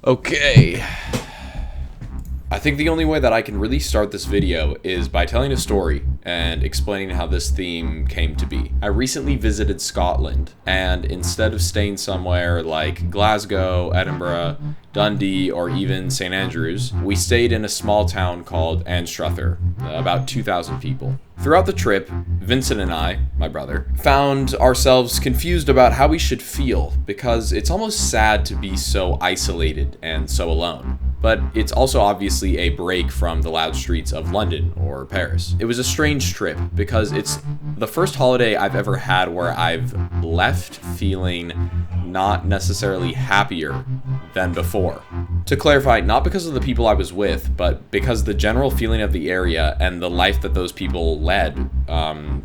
Okay. I think the only way that I can really start this video is by telling a story and explaining how this theme came to be. I recently visited Scotland, and instead of staying somewhere like Glasgow, Edinburgh, Dundee, or even St. Andrews, we stayed in a small town called Anstruther, about 2,000 people. Throughout the trip, Vincent and I, my brother, found ourselves confused about how we should feel, because it's almost sad to be so isolated and so alone. But it's also obviously a break from the loud streets of London or Paris. It was a strange trip because it's the first holiday I've ever had where I've left feeling not necessarily happier than before. To clarify, not because of the people I was with, but because the general feeling of the area and the life that those people led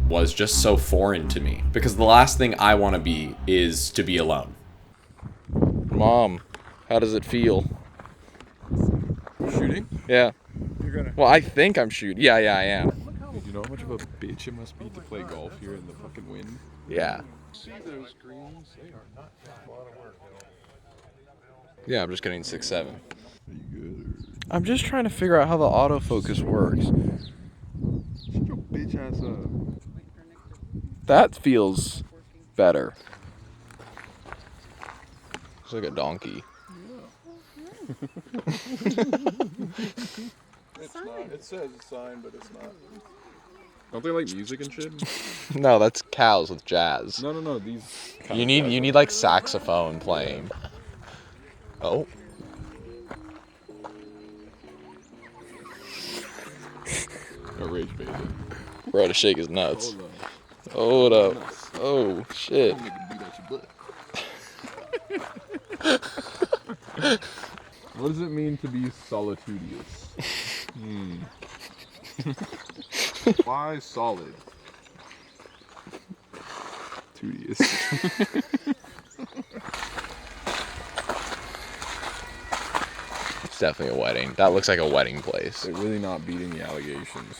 was just so foreign to me. Because the last thing I want to be is to be alone. Mom, how does it feel? Shooting? Yeah. You're gonna. Well, I think I'm shooting. Yeah, I am. You know how much of a bitch it must be to play golf here in the fucking wind? Yeah. See those greens? They are not a lot of work. Yeah, I'm just getting 6-7. Are you good? I'm just trying to figure out how the autofocus works. Shut your bitch ass up. That feels better. It's like a donkey. It's not. It says it's signed, but it's not. Don't they like music and shit? No, that's cows with jazz. No. These. You need like saxophone playing. Oh. A rage bait. Bro, to shake his nuts. Hold Hold up. Oh shit. on. What does it mean to be solitudious? Why solid? Tudious. It's definitely a wedding. That looks like a wedding place. They're really not beating the allegations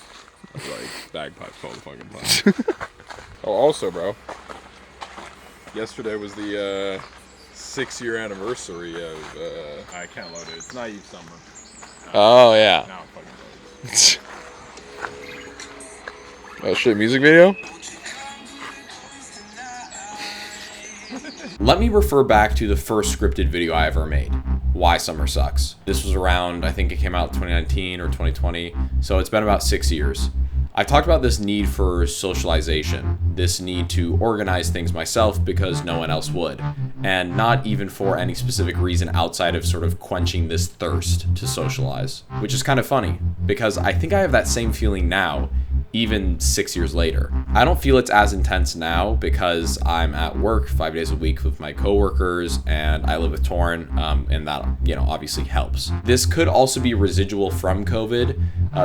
of like bagpipes all the fucking time. Oh, also, bro. Yesterday was the 6-year anniversary of I can't load it. It's Naive Summer. Oh yeah. Now I'm fucking loaded. Oh shit, music video? Let me refer back to the first scripted video I ever made, Why Summer Sucks. This was around, I think it came out 2019 or 2020, so it's been about 6 years. I talked about this need for socialization, this need to organize things myself because no one else would, and not even for any specific reason outside of sort of quenching this thirst to socialize, which is kind of funny because I think I have that same feeling now, even 6 years later. I don't feel it's as intense now because I'm at work 5 days a week with my coworkers and I live with Torrin, and that, obviously helps. This could also be residual from COVID.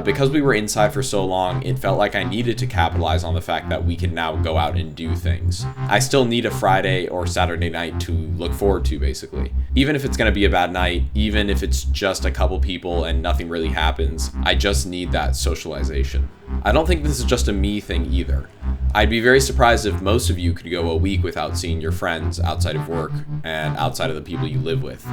Because we were inside for so long, it felt like I needed to capitalize on the fact that we can now go out and do things. I still need a Friday or Saturday night to look forward to, basically. Even if it's gonna be a bad night, even if it's just a couple people and nothing really happens, I just need that socialization. I don't think this is just a me thing either. I'd be very surprised if most of you could go a week without seeing your friends outside of work and outside of the people you live with,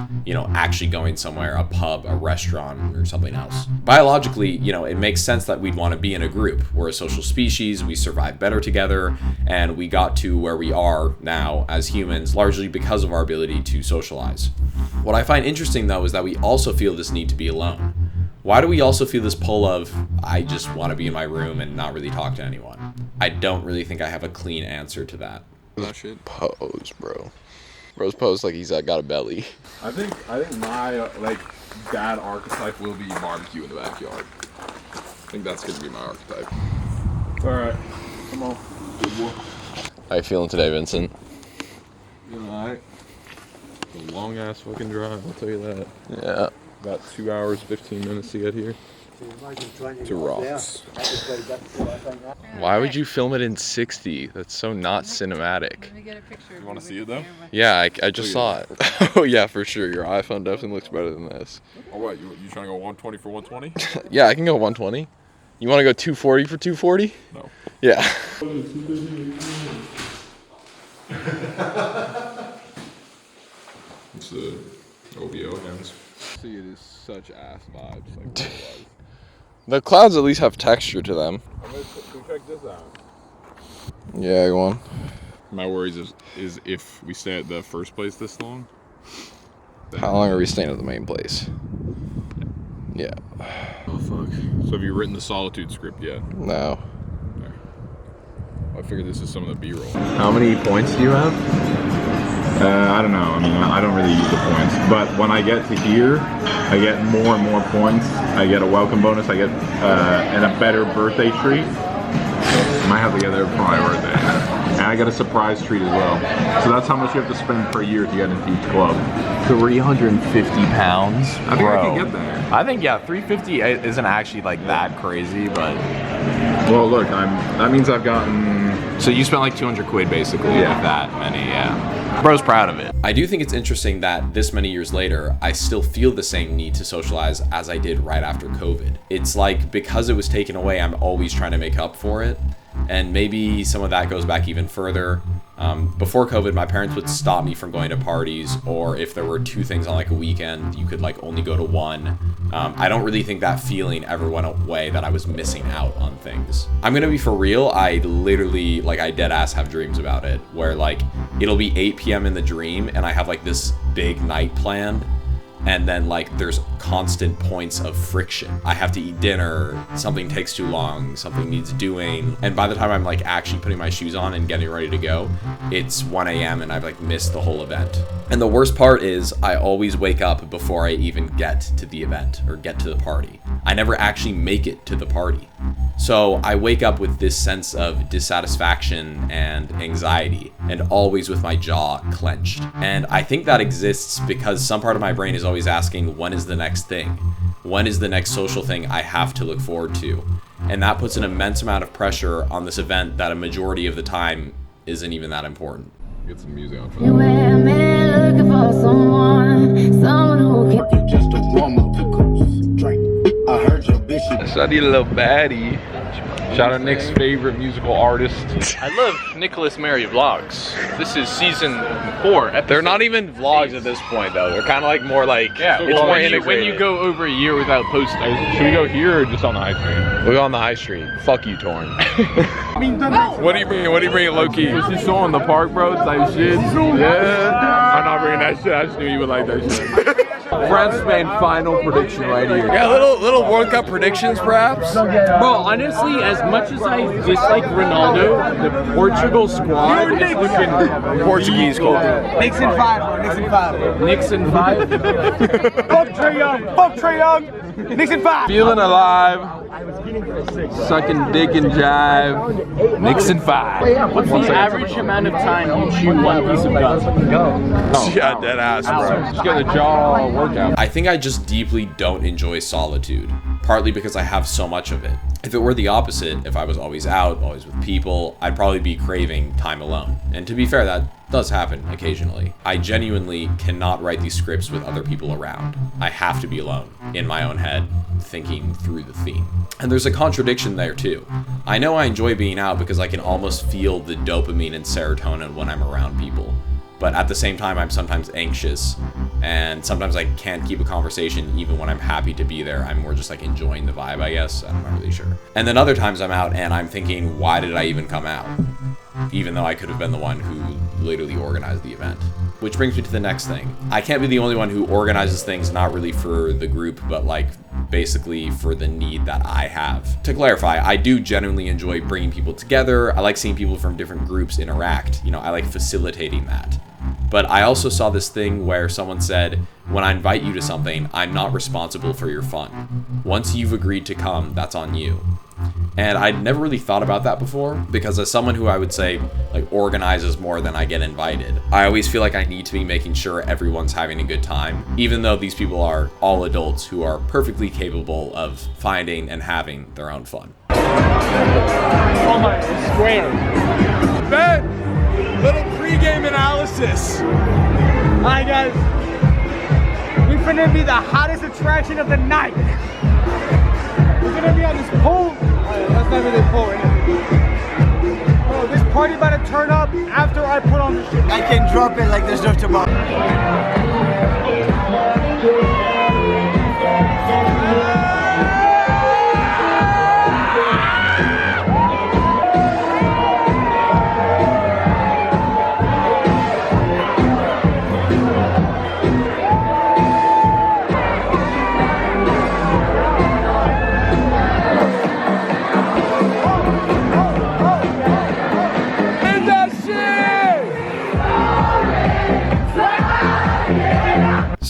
actually going somewhere, a pub, a restaurant, or something else. Biologically, it makes sense that we'd want to be in a group. We're a social species, we survive better together, and we got to where we are now as humans largely because of our ability to socialize. What I find interesting though is that we also feel this need to be alone. Why do we also feel this pull of, I just want to be in my room and not really talk to anyone? I don't really think I have a clean answer to that. That shit. Pose, bro. Bro's posed like he's got a belly. I think my dad archetype will be barbecue in the backyard. I think that's gonna be my archetype. All right, come on. Good boy. How you feeling today, Vincent? You alright? It's a long ass fucking drive, I'll tell you that. Yeah. About 2 hours, 15 minutes to get here. To Rocks. Why would you film it in 60? That's so not cinematic. Let me get a picture. You want to see it though? Yeah, I just saw it. Oh yeah, for sure. Your iPhone definitely looks better than this. Oh what, you trying to go 120 for 120? Yeah, I can go 120. You want to go 240 for 240? No. Yeah. It's the OBO hands. see it as such ass vibes. Like what it was. The clouds at least have texture to them. I'm gonna check this out. Yeah, go on. My worries is if we stay at the first place this long. How long are we staying at the main place? Yeah. Oh fuck. So have you written the Solitude script yet? No. Okay. I figured this is some of the B-roll. How many points do you have? I don't know. I mean, I don't really use the points. But when I get to here, I get more and more points. I get a welcome bonus. I get and a better birthday treat. I might have to get there for my birthday. And I get a surprise treat as well. So that's how much you have to spend per year to get into each club. 350 pounds? I think I can get there. I think, yeah, 350 isn't actually like that crazy, but... Well, look, that means I've gotten... So you spent like 200 quid basically with that many, yeah. Bro's proud of it. I do think it's interesting that this many years later, I still feel the same need to socialize as I did right after COVID. It's like because it was taken away, I'm always trying to make up for it. And maybe some of that goes back even further. Before COVID, my parents would stop me from going to parties, or if there were 2 things on like a weekend, you could like only go to one. I don't really think that feeling ever went away that I was missing out on things. I'm gonna be for real, I literally, like I dead ass have dreams about it, where like it'll be 8 p.m. in the dream and I have like this big night planned. And then like there's constant points of friction. I have to eat dinner, something takes too long, something needs doing. And by the time I'm like actually putting my shoes on and getting ready to go, it's 1 a.m. and I've like missed the whole event. And the worst part is I always wake up before I even get to the event or get to the party. I never actually make it to the party. So I wake up with this sense of dissatisfaction and anxiety, and always with my jaw clenched. And I think that exists because some part of my brain is always asking, when is the next thing? When is the next social thing I have to look forward to? And that puts an immense amount of pressure on this event that a majority of the time isn't even that important. Get some music on for You and me looking for someone who can just a warm up drink. I heard your bitch. So I need a little baddie. Shout out Nick's favorite musical artist. I love Nicolas Mary vlogs. This is season 4. They're not even vlogs at this point though. They're kind of like more like, Yeah, it's more when integrated. you go over a year without posting. Should we go here or just on the high street? We go on the high street. Fuck you, Torn. What do you bring? What do you bring, low-key? Is this so in the park, bro? Type shit. Yeah. I'm not bringing that shit. I just knew you would like that shit. France Spain final prediction right here. Yeah, little World Cup predictions perhaps? Bro, honestly, as much as I dislike Ronaldo, the Portugal squad is looking Portuguese culture. Nixon 5, bro. Nixon 5. Nixon 5. Fuck Trae Young. Fuck Trae Young. Nixon 5. Feeling alive. Sucking dick and jive. Nixon 5. What's the average amount of time you chew one piece of gum? Yeah, dead ass, bro. Just get a jaw workout. I think I just deeply don't enjoy solitude, partly because I have so much of it. If it were the opposite, if I was always out, always with people, I'd probably be craving time alone. And to be fair, that does happen occasionally. I genuinely cannot write these scripts with other people around. I have to be alone, in my own head, thinking through the theme. And there's a contradiction there too. I know I enjoy being out because I can almost feel the dopamine and serotonin when I'm around people. But at the same time, I'm sometimes anxious, and sometimes I can't keep a conversation even when I'm happy to be there. I'm more just like enjoying the vibe, I guess. I'm not really sure. And then other times I'm out and I'm thinking, why did I even come out? Even though I could have been the one who literally organized the event. Which brings me to the next thing. I can't be the only one who organizes things not really for the group, but like basically for the need that I have. To clarify, I do genuinely enjoy bringing people together. I like seeing people from different groups interact. You know, I like facilitating that. But I also saw this thing where someone said, when I invite you to something, I'm not responsible for your fun. Once you've agreed to come, that's on you. And I'd never really thought about that before, because as someone who I would say like organizes more than I get invited, I always feel like I need to be making sure everyone's having a good time, even though these people are all adults who are perfectly capable of finding and having their own fun. Oh my square. Ben, little pregame analysis. Alright, guys. We finna be the hottest attraction of the night. We're gonna be on this pole. That's not really a pole, right? Bro, this party about to turn up after I put on the shit. I can drop it like there's no tomorrow.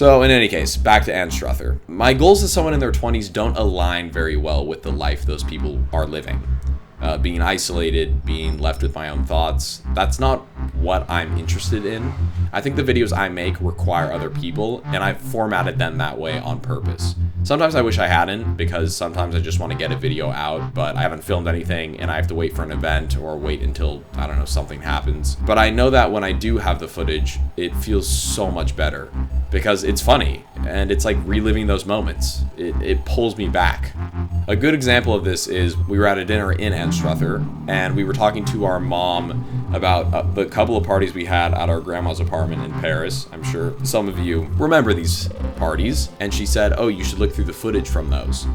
So in any case, back to Anstruther. My goals as someone in their 20s don't align very well with the life those people are living. Being isolated, being left with my own thoughts, that's not what I'm interested in. I think the videos I make require other people, and I've formatted them that way on purpose. Sometimes I wish I hadn't, because sometimes I just want to get a video out, but I haven't filmed anything, and I have to wait for an event or wait until, I don't know, something happens. But I know that when I do have the footage, it feels so much better, because it's funny, and it's like reliving those moments. It pulls me back. A good example of this is we were at a dinner in Anstruther, and we were talking to our mom about the couple of parties we had at our grandma's apartment in Paris. I'm sure some of you remember these parties. And she said, oh, you should look through the footage from those.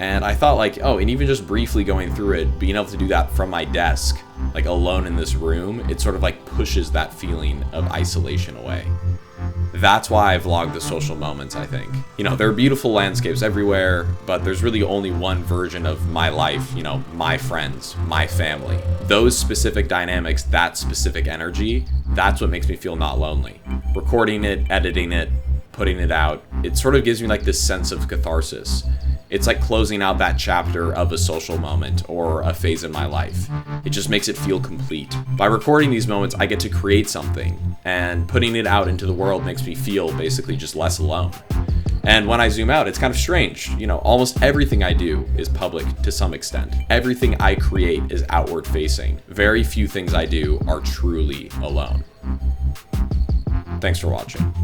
And I thought like, oh, and even just briefly going through it, being able to do that from my desk, like alone in this room, it sort of like pushes that feeling of isolation away. That's why I vlog the social moments, I think. You know, there are beautiful landscapes everywhere, but there's really only one version of my life, you know, my friends, my family. Those specific dynamics, that specific energy, that's what makes me feel not lonely. Recording it, editing it, putting it out, it sort of gives me like this sense of catharsis. It's like closing out that chapter of a social moment or a phase in my life. It just makes it feel complete. By recording these moments, I get to create something, and putting it out into the world makes me feel basically just less alone. And when I zoom out, it's kind of strange. You know, almost everything I do is public to some extent. Everything I create is outward facing. Very few things I do are truly alone. Thanks for watching.